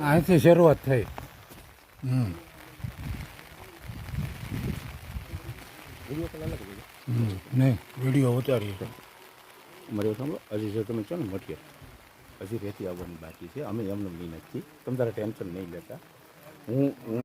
અહીંથી શરૂઆત થઈ. નહીં, વિડીયો ઉતારીએ. મારે સાંભળો, હજી જો તમે કહો ને મટીએ હજી રેતી આવવાની બાકી છે. અમે એમને નહીં નથી, તમે તારે ટેન્શન નહીં લેતા. હું